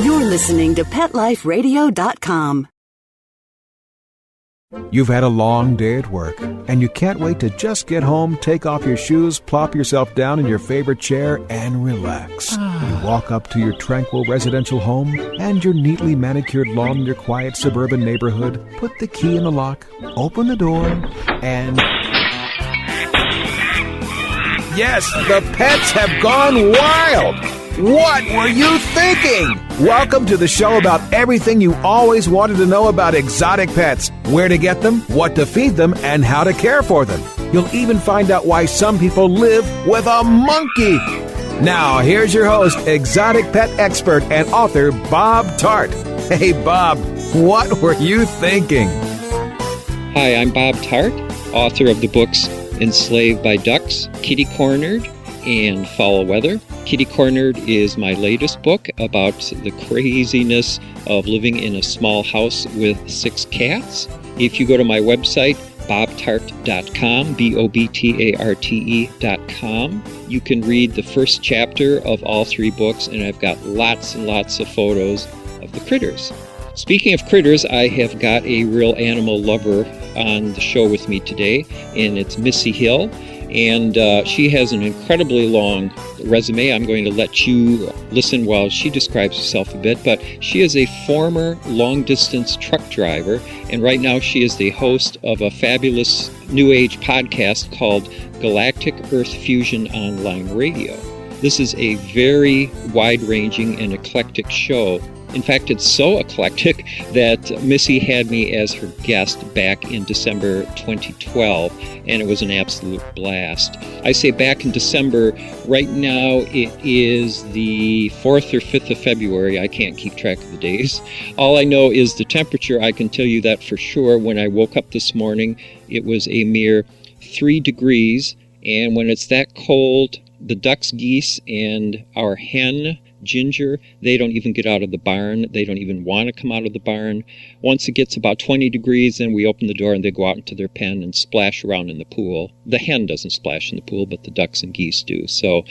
You're listening to PetLifeRadio.com. You've had a long day at work, and you can't wait to just get home, take off your shoes, plop yourself down in your favorite chair, and relax. You walk up to your tranquil residential home and your neatly manicured lawn in your quiet suburban neighborhood, put the key in the lock, open the door, and... yes, the pets have gone wild! What were you thinking? Welcome to the show about everything you always wanted to know about exotic pets, where to get them, what to feed them, and how to care for them. You'll even find out why some people live with a monkey. Now, here's your host, exotic pet expert and author Bob Tart. Hey, Bob, what were you thinking? Hi, I'm Bob Tart, author of the books Enslaved by Ducks, Kitty Cornered, and Foul Weather. Kitty Cornered is my latest book about the craziness of living in a small house with 6 cats. If you go to my website, bobtart.com, BOBTARTE.com, you can read the first chapter of all 3 books, and I've got lots and lots of photos of the critters. Speaking of critters, I have got a real animal lover on the show with me today, and it's Missy Hill. And she has an incredibly long resume. I'm going to let you listen while she describes herself a bit. But she is a former long-distance truck driver, and right now she is the host of a fabulous New Age podcast called Galactic Earth Fusion online radio. This is a very wide-ranging and eclectic show. In fact, it's so eclectic that Missy had me as her guest back in December 2012, and it was an absolute blast. I say back in December. Right now it is the 4th or 5th of February. I can't keep track of the days. All I know is the temperature. I can tell you that for sure. When I woke up this morning, it was a mere 3 degrees, and when it's that cold, the ducks, geese, and our hen, Ginger, they don't even get out of the barn. They don't even want to come out of the barn. Once it gets about 20 degrees, then we open the door and they go out into their pen and splash around in the pool. The hen doesn't splash in the pool, but the ducks and geese do. So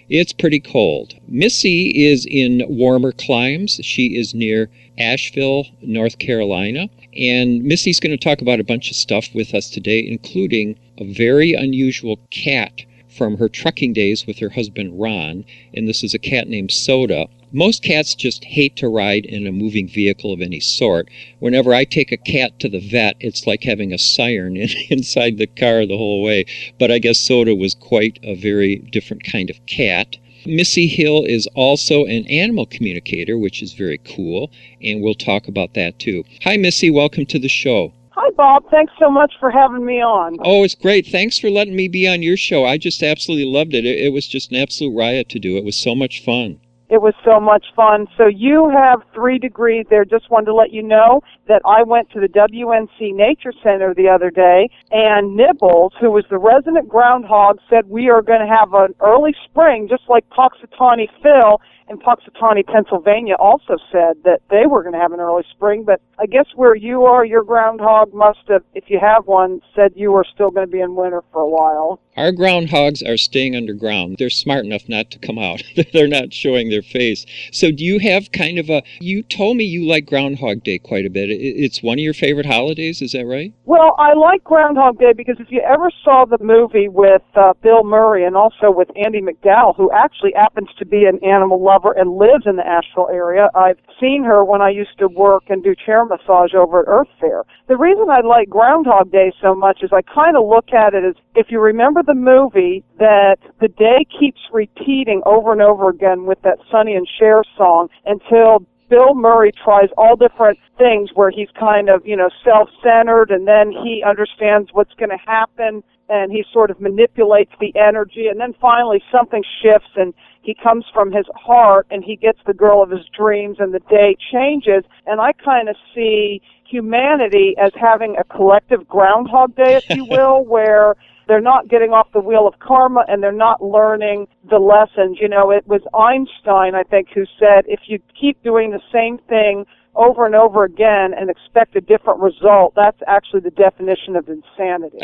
it's pretty cold. Missy is in warmer climes. She is near Asheville, North Carolina. And Missy's going to talk about a bunch of stuff with us today, including a very unusual cat from her trucking days with her husband Ron, and this is a cat named Soda. Most cats just hate to ride in a moving vehicle of any sort. Whenever I take a cat to the vet, it's like having a siren inside the car the whole way. But I guess Soda was quite a very different kind of cat. Missy Hill is also an animal communicator, which is very cool, and we'll talk about that too. Hi, Missy. Welcome to the show. Hi, Bob. Thanks so much for having me on. Oh, it's great. Thanks for letting me be on your show. I just absolutely loved it. It was just an absolute riot to do. It was so much fun. It was so much fun. So you have 3 degrees there. Just wanted to let you know that I went to the WNC Nature Center the other day, and Nibbles, who was the resident groundhog, said we are going to have an early spring, just like Punxsutawney Phil in Punxsutawney, Pennsylvania, also said that they were going to have an early spring. But I guess where you are, your groundhog must have, if you have one, said you were still going to be in winter for a while. Our groundhogs are staying underground. They're smart enough not to come out. They're not showing their face. So do you have kind of you told me you like Groundhog Day quite a bit. It's one of your favorite holidays, is that right? Well, I like Groundhog Day because if you ever saw the movie with Bill Murray and also with Andie MacDowell, who actually happens to be an animal lover and lives in the Asheville area, I've seen her when I used to work and do chair massage over at Earth Fair. The reason I like Groundhog Day so much is I kind of look at it as, if you remember the movie, that the day keeps repeating over and over again with that Sonny and Cher song until Bill Murray tries all different things where he's kind of, self-centered, and then he understands what's going to happen, and he sort of manipulates the energy, and then finally something shifts, and he comes from his heart, and he gets the girl of his dreams, and the day changes. And I kind of see humanity as having a collective Groundhog Day, if you will, where they're not getting off the wheel of karma, and they're not learning the lessons. It was Einstein, I think, who said, if you keep doing the same thing over and over again and expect a different result, that's actually the definition of insanity.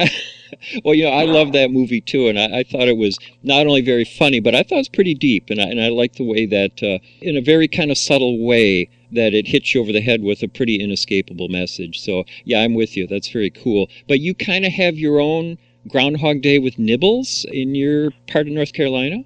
Well, I love that movie too, and I thought it was not only very funny, but I thought it was pretty deep, and I like the way that, in a very kind of subtle way, that it hits you over the head with a pretty inescapable message. So, yeah, I'm with you. That's very cool. But you kind of have your own Groundhog Day with Nibbles in your part of North Carolina?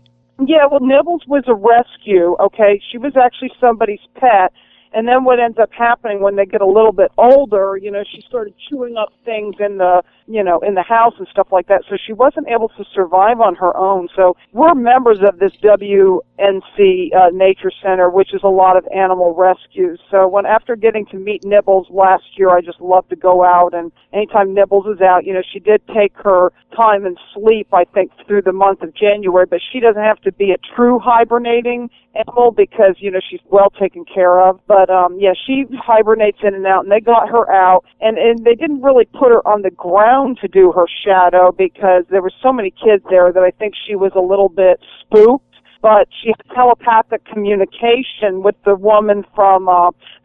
Yeah, well, Nibbles was a rescue, okay? She was actually somebody's pet. And then what ends up happening when they get a little bit older, she started chewing up things in the, in the house and stuff like that. So she wasn't able to survive on her own. So we're members of this WNC Nature Center, which is a lot of animal rescues. So after getting to meet Nibbles last year, I just love to go out. And anytime Nibbles is out, she did take her time and sleep, I think, through the month of January. But she doesn't have to be a true hibernating animal because, she's well taken care of. But, she hibernates in and out, and they got her out, and they didn't really put her on the ground to do her shadow because there were so many kids there that I think she was a little bit spooked. But she had telepathic communication with the woman from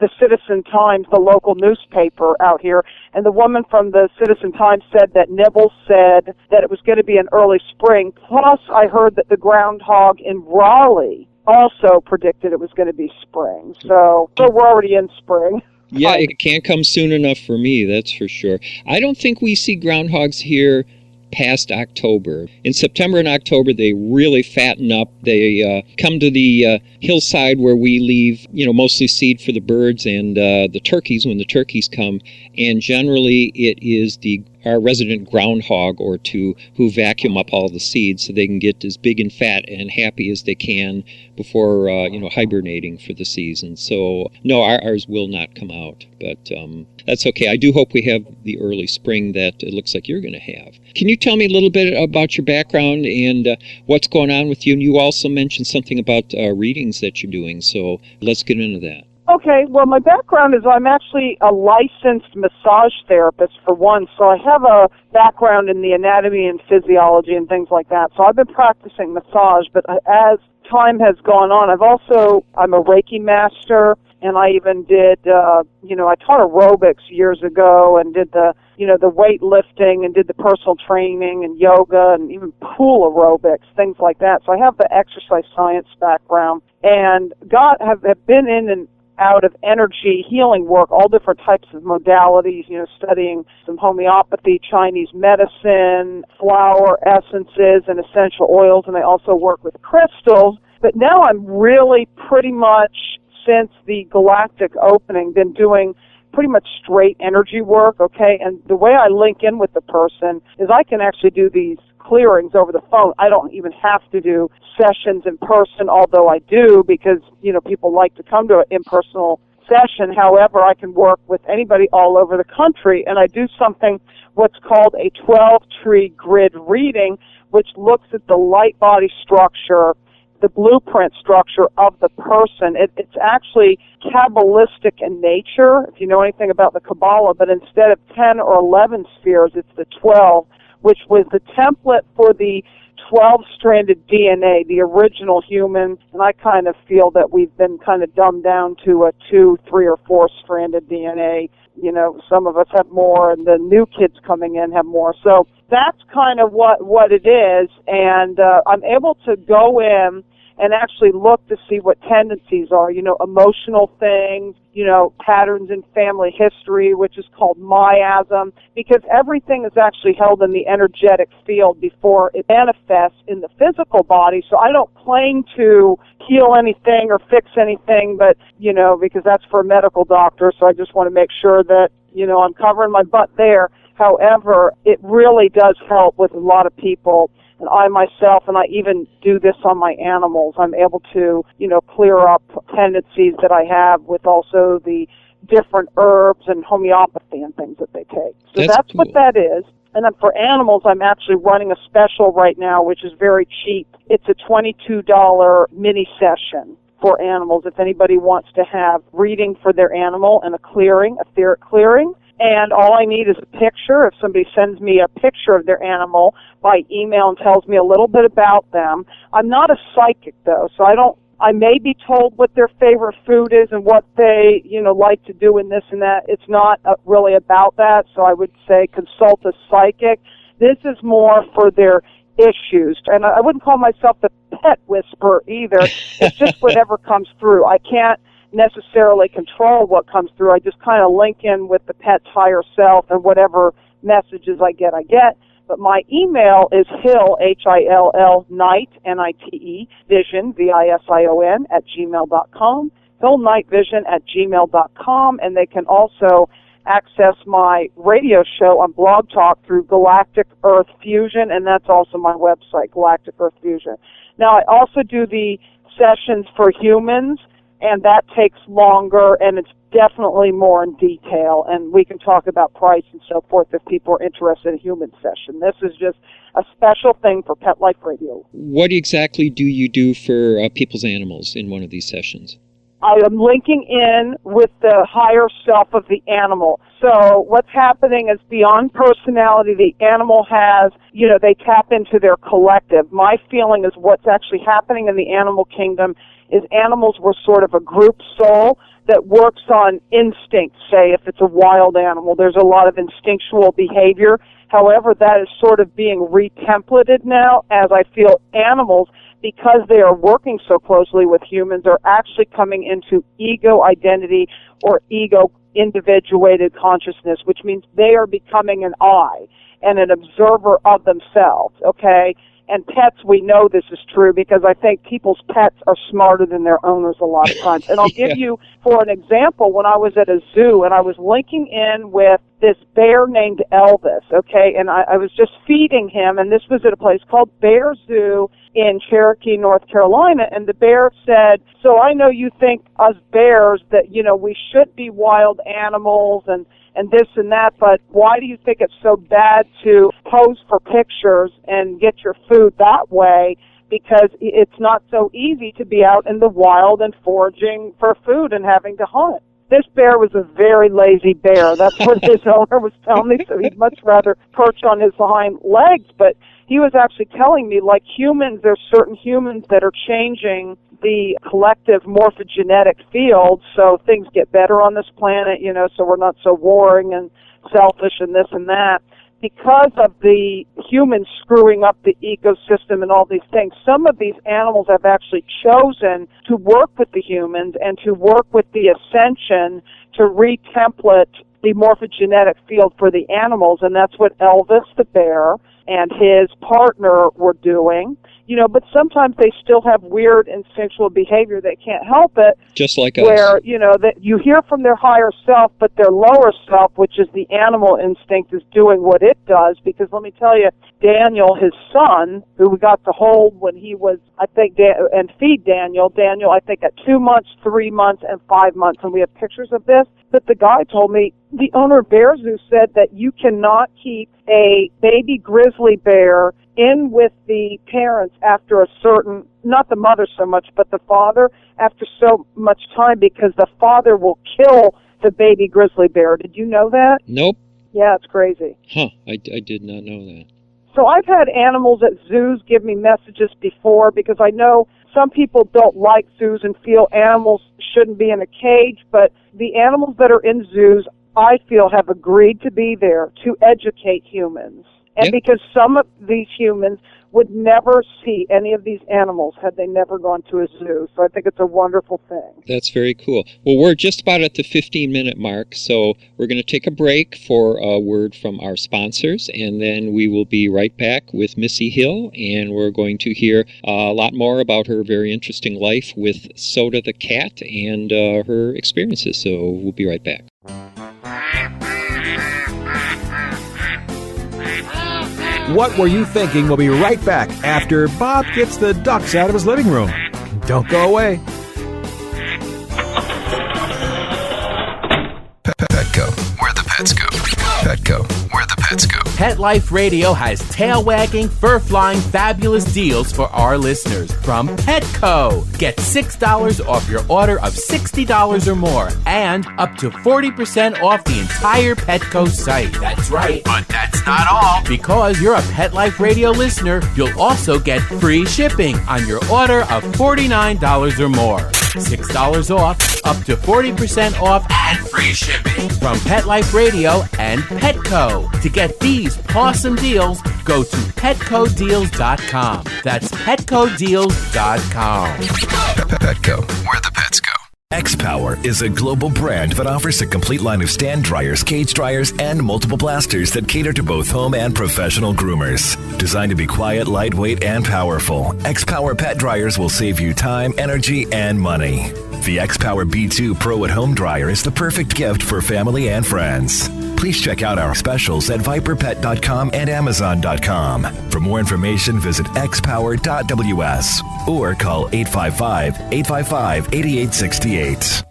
the Citizen Times, the local newspaper out here. And the woman from the Citizen Times said that Nibbles said that it was going to be an early spring. Plus, I heard that the groundhog in Raleigh also predicted it was going to be spring. So we're already in spring. Yeah, it can't come soon enough for me, that's for sure. I don't think we see groundhogs here past October. In September and October, they really fatten up. They come to the hillside where we leave, mostly seed for the birds and the turkeys when the turkeys come. And generally, it is our resident groundhog or two who vacuum up all the seeds so they can get as big and fat and happy as they can before, hibernating for the season. So, no, ours will not come out, but that's okay. I do hope we have the early spring that it looks like you're going to have. Can you tell me a little bit about your background and what's going on with you? And you also mentioned something about readings that you're doing, so let's get into that. Okay, well, my background is I'm actually a licensed massage therapist, for one, so I have a background in the anatomy and physiology and things like that. So I've been practicing massage, but as time has gone on, I'm a Reiki master, and I even did, I taught aerobics years ago and did the weightlifting and did the personal training and yoga and even pool aerobics, things like that. So I have the exercise science background and have been in and out of energy healing work, all different types of modalities, studying some homeopathy, Chinese medicine, flower essences, and essential oils, and I also work with crystals. But now I'm really pretty much, since the Galactic opening, been doing pretty much straight energy work, okay? And the way I link in with the person is I can actually do these clearings over the phone. I don't even have to do sessions in person, although I do because, people like to come to an impersonal session. However, I can work with anybody all over the country, and I do something what's called a 12-tree grid reading, which looks at the light body structure, the blueprint structure of the person. It's actually Kabbalistic in nature, if you know anything about the Kabbalah, but instead of 10 or 11 spheres, it's the 12, which was the template for the 12-stranded DNA, the original human, and I kind of feel that we've been kind of dumbed down to a 2, 3, or 4-stranded DNA. Some of us have more, and the new kids coming in have more. So that's kind of what it is, and I'm able to go in and actually look to see what tendencies are, emotional things, patterns in family history, which is called miasm, because everything is actually held in the energetic field before it manifests in the physical body. So I don't claim to heal anything or fix anything, but, because that's for a medical doctor, so I just want to make sure that, I'm covering my butt there. However, it really does help with a lot of people. And I myself, and I even do this on my animals, I'm able to, clear up tendencies that I have with also the different herbs and homeopathy and things that they take. So that's cool. What that is. And then for animals, I'm actually running a special right now, which is very cheap. It's a $22 mini session for animals if anybody wants to have reading for their animal and a clearing, etheric clearing. And all I need is a picture. If somebody sends me a picture of their animal by email and tells me a little bit about them. I'm not a psychic, though, so I don't I may be told what their favorite food is and what they, like to do in this and that. It's not really about that, so I would say consult a psychic. This is more for their issues. And I wouldn't call myself the pet whisperer either. It's just whatever comes through. I can't necessarily control what comes through. I just kind of link in with the pet's higher self, and whatever messages I get. But my email is Hill, Hill, Night, Nite, Vision, Vision, @gmail.com, hillnightvision@gmail.com, and they can also access my radio show on Blog Talk through Galactic Earth Fusion, and that's also my website, Galactic Earth Fusion. Now, I also do the sessions for humans, and that takes longer, and it's definitely more in detail, and we can talk about price and so forth if people are interested in a human session. This is just a special thing for Pet Life Radio. What exactly do you do for people's animals in one of these sessions? I am linking in with the higher self of the animal. So what's happening is beyond personality, the animal has, they tap into their collective. My feeling is what's actually happening in the animal kingdom is animals were sort of a group soul that works on instinct, say, if it's a wild animal. There's a lot of instinctual behavior. However, that is sort of being retemplated now, as I feel animals, because they are working so closely with humans, are actually coming into ego identity or ego individuated consciousness, which means they are becoming an I and an observer of themselves, okay? And pets, we know this is true because I think people's pets are smarter than their owners a lot of times. And I'll give you, for an example, when I was at a zoo and I was linking in with this bear named Elvis, okay, and I was just feeding him, and this was at a place called Bear Zoo in Cherokee, North Carolina, and the bear said, so I know you think us bears that, we should be wild animals and this and that, but why do you think it's so bad to pose for pictures and get your food that way? Because it's not so easy to be out in the wild and foraging for food and having to hunt. This bear was a very lazy bear. That's what his owner was telling me, so he'd much rather perch on his hind legs. But he was actually telling me, like humans, there's certain humans that are changing the collective morphogenetic field, so things get better on this planet, so we're not so warring and selfish and this and that. Because of the humans screwing up the ecosystem and all these things, some of these animals have actually chosen to work with the humans and to work with the ascension to retemplate the morphogenetic field for the animals, and that's what Elvis the bear and his partner were doing. But sometimes they still have weird instinctual behavior. They can't help it. Just like us. Where, that you hear from their higher self, but their lower self, which is the animal instinct, is doing what it does. Because let me tell you, Daniel, his son, who we got to hold when he was, I think, and feed Daniel, I think at 2 months, 3 months, and 5 months, and we have pictures of this. But the guy told me, the owner of Bear Zoo said that you cannot keep a baby grizzly bear in with the parents after a certain, not the mother so much, but the father, after so much time, because the father will kill the baby grizzly bear. Did you know that? Nope. Yeah, it's crazy. Huh, I did not know that. So I've had animals at zoos give me messages before, because I know some people don't like zoos and feel animals shouldn't be in a cage, but the animals that are in zoos, I feel, have agreed to be there to educate humans. And because some of these humans would never see any of these animals had they never gone to a zoo. So I think it's a wonderful thing. That's very cool. Well, we're just about at the 15-minute mark, so we're going to take a break for a word from our sponsors, and then we will be right back with Missy Hill, and we're going to hear a lot more about her very interesting life with Soda the cat and her experiences. So we'll be right back. What Were You Thinking? We'll be right back after Bob gets the ducks out of his living room. Don't go away. Petco, where the pets go. Petco, where the pets go. Pet Life Radio has tail-wagging, fur-flying, fabulous deals for our listeners from Petco. Get $6 off your order of $60 or more and up to 40% off the entire Petco site. That's right. But that's not all. Because you're a Pet Life Radio listener, you'll also get free shipping on your order of $49 or more. $6 off, up to 40% off, and free shipping from Pet Life Radio and Petco. To get these awesome deals, go to PetcoDeals.com. That's PetcoDeals.com. Petco, where the pets go. X-Power is a global brand that offers a complete line of stand dryers, cage dryers, and multiple blasters that cater to both home and professional groomers. Designed to be quiet, lightweight, and powerful, X-Power pet dryers will save you time, energy, and money. The X-Power B2 Pro at Home Dryer is the perfect gift for family and friends. Please check out our specials at viperpet.com and amazon.com. For more information, visit xpower.ws or call 855-855-8868.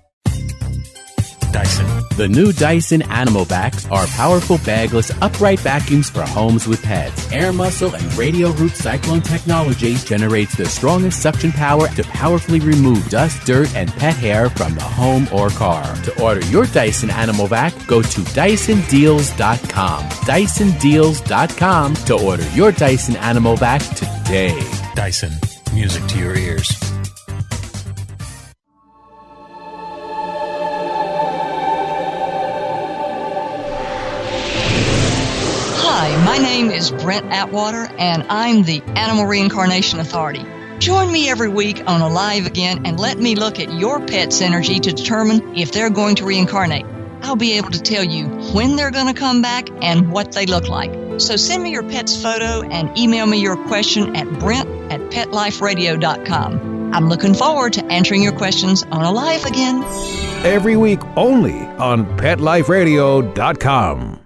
Dyson. The new Dyson Animal Vacs are powerful bagless upright vacuums for homes with pets. Air muscle and radio root cyclone technology generates the strongest suction power to powerfully remove dust, dirt, and pet hair from the home or car. To order your Dyson Animal Vac, go to DysonDeals.com. DysonDeals.com to order your Dyson Animal Vac today. Dyson. Music to your ears. Hi, my name is Brent Atwater, and I'm the Animal Reincarnation Authority. Join me every week on Alive Again and let me look at your pet's energy to determine if they're going to reincarnate. I'll be able to tell you when they're going to come back and what they look like. So send me your pet's photo and email me your question at brent@petliferadio.com. I'm looking forward to answering your questions on Alive Again. Every week only on PetLifeRadio.com.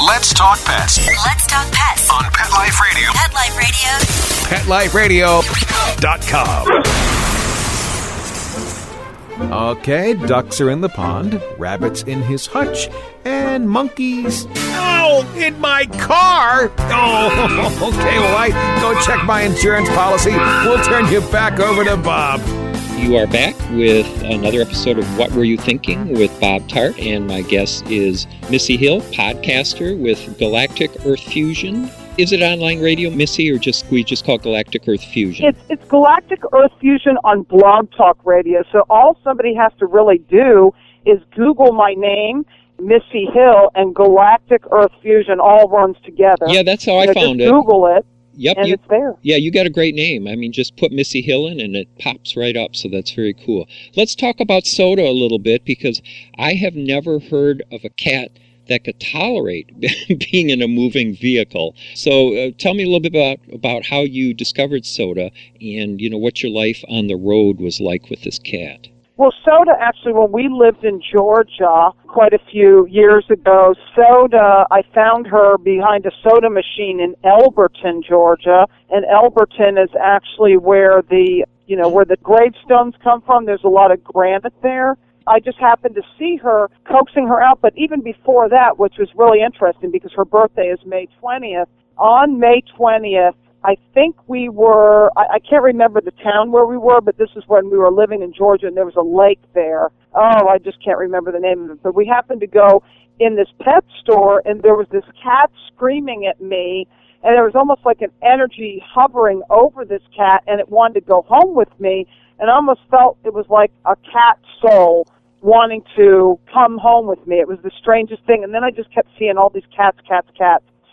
Let's talk pets. Let's talk pets On Pet Life Radio. Pet Life Radio. PetLifeRadio.com. Okay, ducks are in the pond, rabbits in his hutch, and monkeys... Ow! In my car! Oh, okay, well, I go check my insurance policy. We'll turn you back over to Bob. You are back with another episode of What Were You Thinking with Bob Tart, and my guest is Missy Hill, podcaster with Galactic Earth Fusion. Is it online radio, Missy, or we just call it Galactic Earth Fusion? It's Galactic Earth Fusion on Blog Talk Radio. So all somebody has to really do is Google my name, Missy Hill, and Galactic Earth Fusion all runs together. Yeah, that's how I found it. Google it. Yep, and it's there. Yeah, you got a great name. I mean, just put Missy Hill in and it pops right up, so that's very cool. Let's talk about Soda a little bit, because I have never heard of a cat that could tolerate being in a moving vehicle. So tell me a little bit about how you discovered Soda and, what your life on the road was like with this cat. Well, Soda, actually, when we lived in Georgia quite a few years ago, Soda, I found her behind a soda machine in Elberton, Georgia. And Elberton is actually where where the gravestones come from. There's a lot of granite there. I just happened to see her coaxing her out, but even before that, which was really interesting because her birthday is May 20th, on May 20th, I think we were, I can't remember the town where we were, but this is when we were living in Georgia, and there was a lake there. Oh, I just can't remember the name of it. But we happened to go in this pet store, and there was this cat screaming at me, and there was almost like an energy hovering over this cat, and it wanted to go home with me, and I almost felt it was like a cat soul wanting to come home with me. It was the strangest thing, and then I just kept seeing all these cats.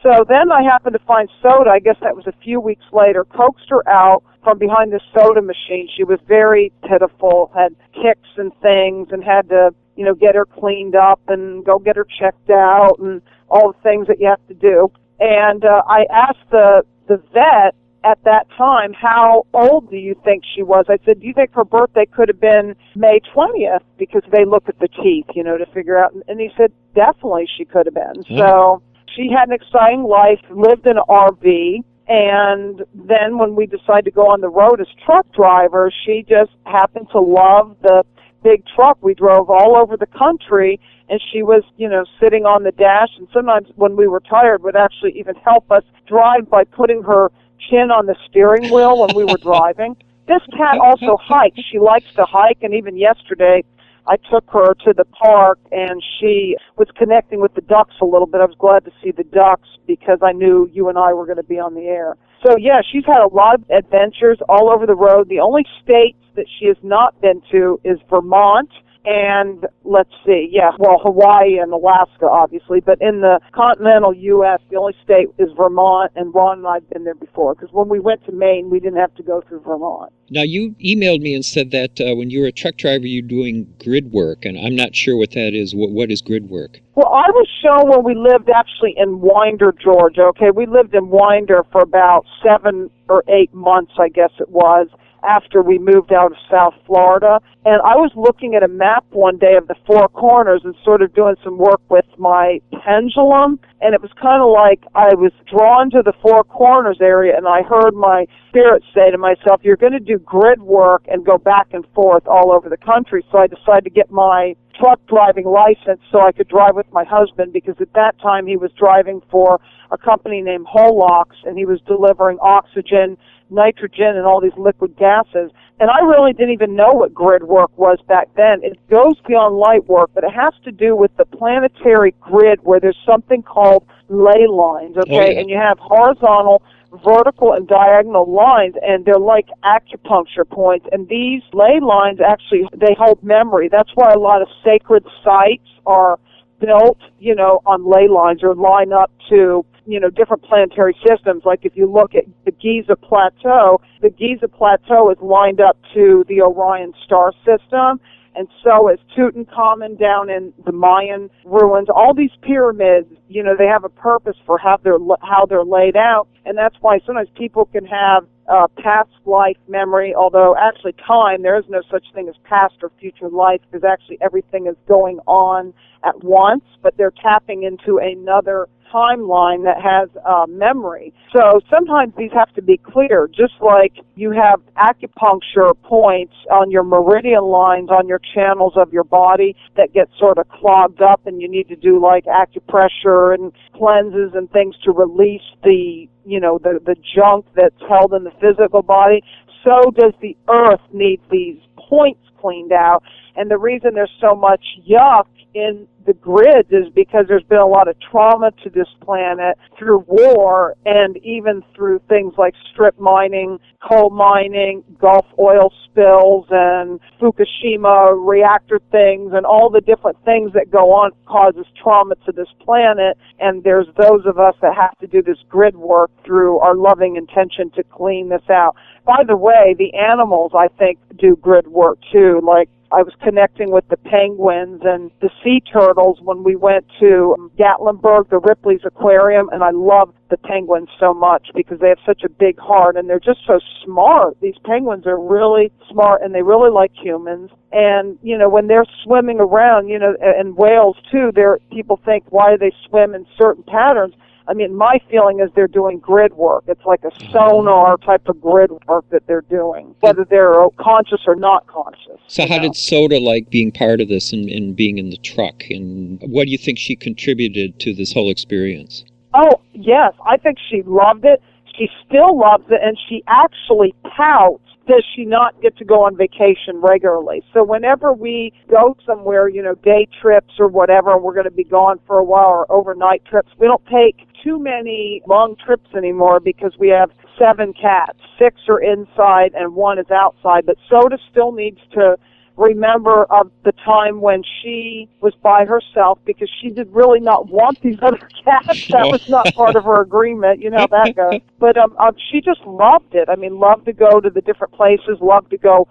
So then I happened to find Soda, I guess that was a few weeks later, coaxed her out from behind the soda machine. She was very pitiful, had kicks and things, and had to, get her cleaned up and go get her checked out and all the things that you have to do. And I asked the vet at that time, how old do you think she was? I said, do you think her birthday could have been May 20th? Because they look at the teeth, to figure out. And he said, definitely she could have been. Hmm. So she had an exciting life, lived in an RV, and then when we decided to go on the road as truck drivers, she just happened to love the big truck. We drove all over the country, and she was, sitting on the dash, and sometimes when we were tired would actually even help us drive by putting her chin on the steering wheel when we were driving. This cat also hikes. She likes to hike, and even yesterday I took her to the park, and she was connecting with the ducks a little bit. I was glad to see the ducks because I knew you and I were going to be on the air. So, yeah, she's had a lot of adventures all over the road. The only states that she has not been to is Vermont and, Hawaii and Alaska, obviously. But in the continental U.S., the only state is Vermont, and Ron and I have been there before. Because when we went to Maine, we didn't have to go through Vermont. Now, you emailed me and said that when you were a truck driver, you're doing grid work, and I'm not sure what that is. What is grid work? Well, I was shown when we lived actually in Winder, Georgia, okay? We lived in Winder for about 7 or 8 months, I guess it was, after we moved out of South Florida. And I was looking at a map one day of the Four Corners and sort of doing some work with my pendulum. And it was kind of like I was drawn to the Four Corners area, and I heard my spirit say to myself, you're going to do grid work and go back and forth all over the country. So I decided to get my truck driving license so I could drive with my husband, because at that time he was driving for a company named Holox, and he was delivering oxygen, nitrogen, and all these liquid gases. And I really didn't even know what grid work was back then. It goes beyond light work, but it has to do with the planetary grid where there's something called ley lines, okay? Oh, yeah. And you have horizontal, vertical, and diagonal lines, and they're like acupuncture points. And these ley lines actually, they hold memory. That's why a lot of sacred sites are built, on ley lines or line up to, different planetary systems. Like if you look at the Giza Plateau is lined up to the Orion star system, and so is Tutankhamun down in the Mayan ruins. All these pyramids, they have a purpose for how they're laid out, and that's why sometimes people can have past life memory, although actually time, there is no such thing as past or future life, because actually everything is going on at once, but they're tapping into another timeline that has memory. So sometimes these have to be clear, just like you have acupuncture points on your meridian lines on your channels of your body that get sort of clogged up, and you need to do like acupressure and cleanses and things to release the junk that's held in the physical body. So does the earth need these points cleaned out. And the reason there's so much yuck in the grids is because there's been a lot of trauma to this planet through war, and even through things like strip mining, coal mining, Gulf oil spills, and Fukushima reactor things, and all the different things that go on causes trauma to this planet. And there's those of us that have to do this grid work through our loving intention to clean this out. By the way, the animals, I think, do grid work too. Like, I was connecting with the penguins and the sea turtles when we went to Gatlinburg, the Ripley's Aquarium, and I love the penguins so much because they have such a big heart, and they're just so smart. These penguins are really smart, and they really like humans. And, when they're swimming around, and whales too, people think, why do they swim in certain patterns? I mean, my feeling is they're doing grid work. It's like a sonar type of grid work that they're doing, whether they're conscious or not conscious. So how did Soda like being part of this and being in the truck? And what do you think she contributed to this whole experience? Oh, yes. I think she loved it. She still loves it, and she actually pouts. Does she not get to go on vacation regularly? So whenever we go somewhere, day trips or whatever, and we're going to be gone for a while, or overnight trips, we don't take too many long trips anymore because we have 7 cats. 6 are inside and 1 is outside. But Soda still needs to remember of the time when she was by herself, because she did really not want these other cats. That was not part of her agreement. You know how that goes. But she just loved it. I mean, loved to go to the different places, loved to go,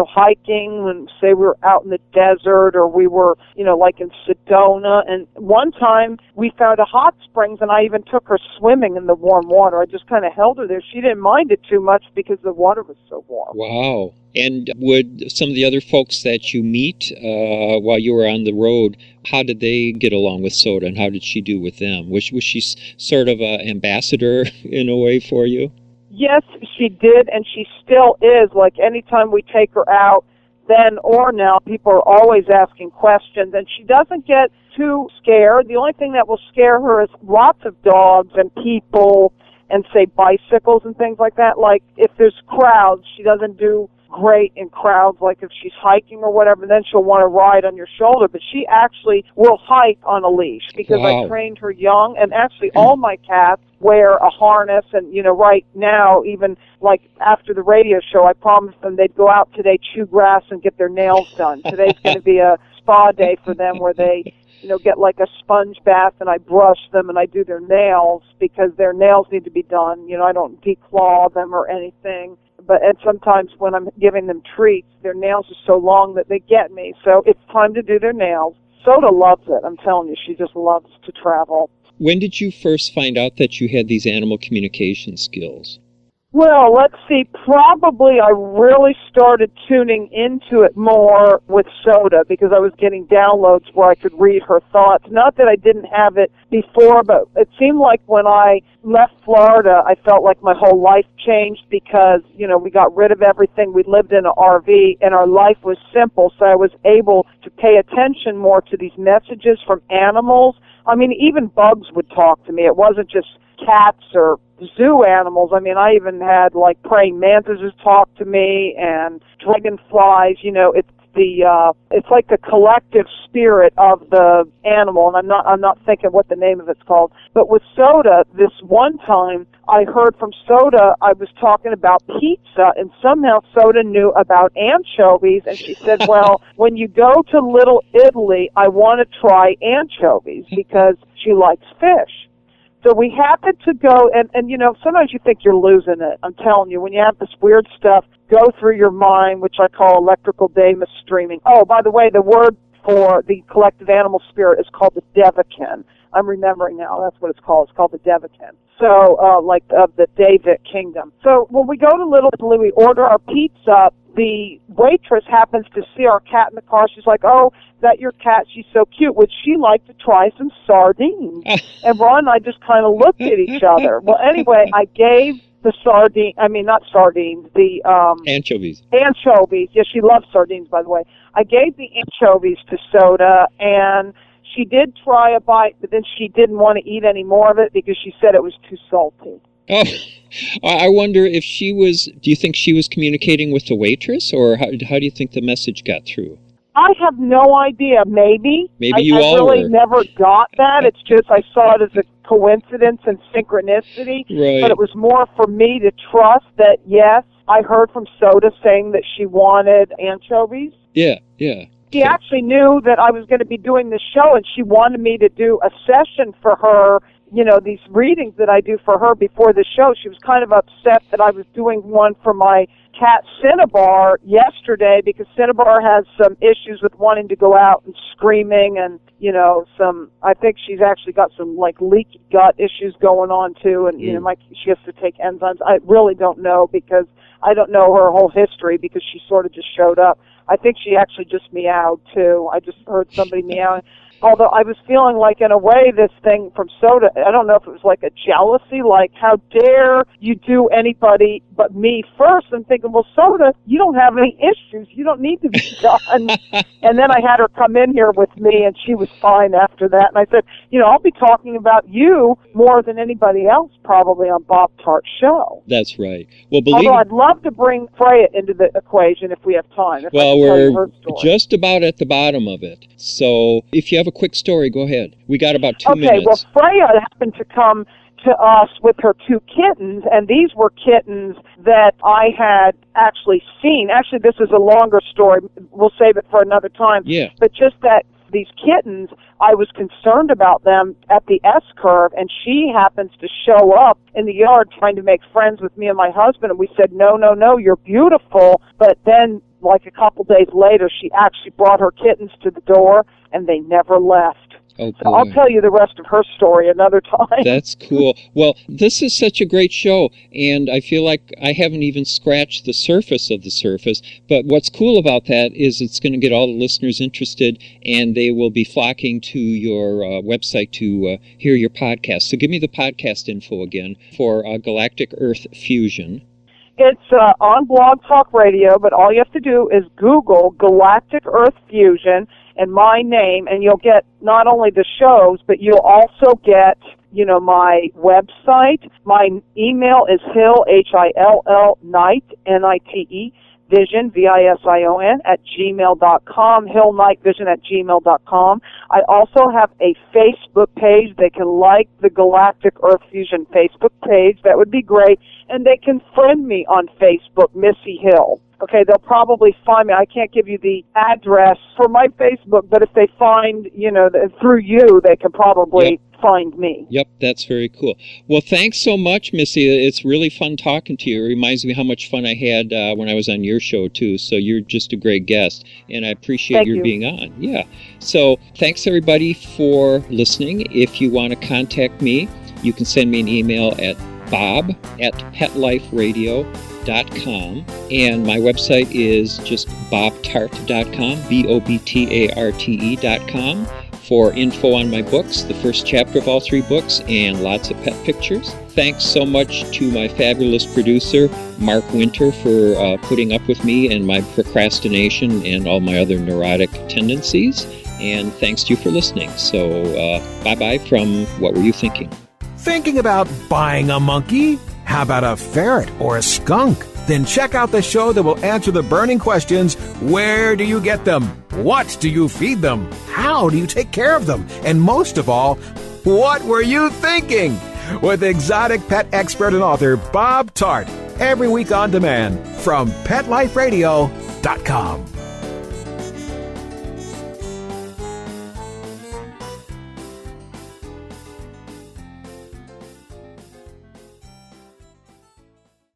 hiking, and say we were out in the desert, or we were, like in Sedona. And one time we found a hot springs, and I even took her swimming in the warm water. I just kind of held her there. She didn't mind it too much because the water was so warm. Wow. And would some of the other folks that you meet while you were on the road, how did they get along with Soda, and how did she do with them? Was she sort of an ambassador in a way for you? Yes, she did, and she still is. Like, anytime we take her out, then or now, people are always asking questions, and she doesn't get too scared. The only thing that will scare her is lots of dogs and people and, say, bicycles and things like that. Like, if there's crowds, she doesn't do great in crowds. Like, if she's hiking or whatever, then she'll want to ride on your shoulder. But she actually will hike on a leash because Wow. I trained her young. And actually, all my cats wear a harness. And, you know, right now, even like after the radio show, I promised them they'd go out today, chew grass, and get their nails done. Today's going to be a spa day for them where they, you know, get like a sponge bath, and I brush them and I do their nails because their nails need to be done. You know, I don't declaw them or anything. And sometimes when I'm giving them treats, their nails are so long that they get me. So it's time to do their nails. Soda loves it. I'm telling you, she just loves to travel. When did you first find out that you had these animal communication skills? Well, let's see. Probably I really started tuning into it more with Soda because I was getting downloads where I could read her thoughts. Not that I didn't have it before, but it seemed like when I left Florida, I felt like my whole life changed because, you know, we got rid of everything. We lived in an RV, and our life was simple, so I was able to pay attention more to these messages from animals. I mean, even bugs would talk to me. It wasn't just cats or zoo animals. I mean, I even had like praying mantises talk to me and dragonflies. You know, it's like the collective spirit of the animal, and I'm not thinking what the name of it's called. But with Soda, this one time I heard from Soda, I was talking about pizza, and somehow Soda knew about anchovies, and she said, well, when you go to Little Italy, I want to try anchovies because she likes fish. So we happened to go, and you know, sometimes you think you're losing it. I'm telling you, when you have this weird stuff go through your mind, which I call electrical Damas streaming. Oh, by the way, the word for the collective animal spirit is called the Devakin. I'm remembering now. That's what it's called. It's called the Devakin. So, like of the David Kingdom. So when we go to Little Italy, we order our pizza. The waitress happens to see our cat in the car. She's like, oh, is that your cat? She's so cute. Would she like to try some sardines? And Ron and I just kind of looked at each other. Well, anyway, I gave the anchovies. Anchovies. Yeah, she loves sardines, by the way. I gave the anchovies to Soda, and she did try a bite, but then she didn't want to eat any more of it because she said it was too salty. Oh, I wonder if do you think she was communicating with the waitress, or how do you think the message got through? I have no idea. Maybe you I all really were. Never got that. It's just I saw it as a coincidence and synchronicity. Right. But it was more for me to trust that, yes, I heard from Soda saying that she wanted anchovies. Yeah. She actually knew that I was going to be doing this show, and she wanted me to do a session for her, you know, these readings that I do for her before the show. She was kind of upset that I was doing one for my cat Cinnabar yesterday because Cinnabar has some issues with wanting to go out and screaming and, you know, I think she's actually got some, like, leaky gut issues going on, too, and, you know, she has to take enzymes. I really don't know because I don't know her whole history because she sort of just showed up. I think she actually just meowed, too. I just heard somebody meowing. Although I was feeling like, in a way, this thing from Soda, I don't know if it was like a jealousy, like, how dare you do anybody but me first? I'm thinking, well, Soda, you don't have any issues. You don't need to be done. And then I had her come in here with me, and she was fine after that. And I said, you know, I'll be talking about you more than anybody else probably on Bob Tart's show. That's right. Well, although I'd love to bring Freya into the equation if we have time. Well, we're just about at the bottom of it. So if you have a quick story, go ahead. We got about 2 minutes. Okay, well, Freya happened to come to us with her 2 kittens, and these were kittens that I had actually seen. Actually, this is a longer story. We'll save it for another time. Yeah. But just that these kittens, I was concerned about them at the S-curve, and she happens to show up in the yard trying to make friends with me and my husband, and we said, no, you're beautiful. But then, like a couple days later, she actually brought her kittens to the door, and they never left. Oh, so I'll tell you the rest of her story another time. That's cool. Well, this is such a great show, and I feel like I haven't even scratched the surface of the surface. But what's cool about that is it's going to get all the listeners interested, and they will be flocking to your website to hear your podcast. So give me the podcast info again for Galactic Earth Fusion. It's on Blog Talk Radio, but all you have to do is Google Galactic Earth Fusion and my name, and you'll get not only the shows, but you'll also get, my website. My email is Hill, Hill, Night, Nite, Vision, Vision, at gmail.com, hillnightvision@gmail.com. I also have a Facebook page. They can like the Galactic Earth Fusion Facebook page. That would be great. And they can friend me on Facebook, Missy Hill. Okay, they'll probably find me. I can't give you the address for my Facebook, but if they find, through you, they can probably find me. Yep, that's very cool. Well, thanks so much, Missy. It's really fun talking to you. It reminds me how much fun I had when I was on your show, too. So you're just a great guest, and I appreciate your being on. Yeah. So thanks, everybody, for listening. If you want to contact me, you can send me an email at bob@petliferadio.com, and my website is just bobtarte.com, BOBTARTE.com, for info on my books, the first chapter of all 3 books, and lots of pet pictures. Thanks so much to my fabulous producer, Mark Winter, for putting up with me and my procrastination and all my other neurotic tendencies. And thanks to you for listening. So bye-bye from What Were You Thinking? Thinking about buying a monkey? How about a ferret or a skunk? Then check out the show that will answer the burning questions. Where do you get them? What do you feed them? How do you take care of them? And most of all, what were you thinking? With exotic pet expert and author Bob Tarte. Every week on demand from PetLifeRadio.com.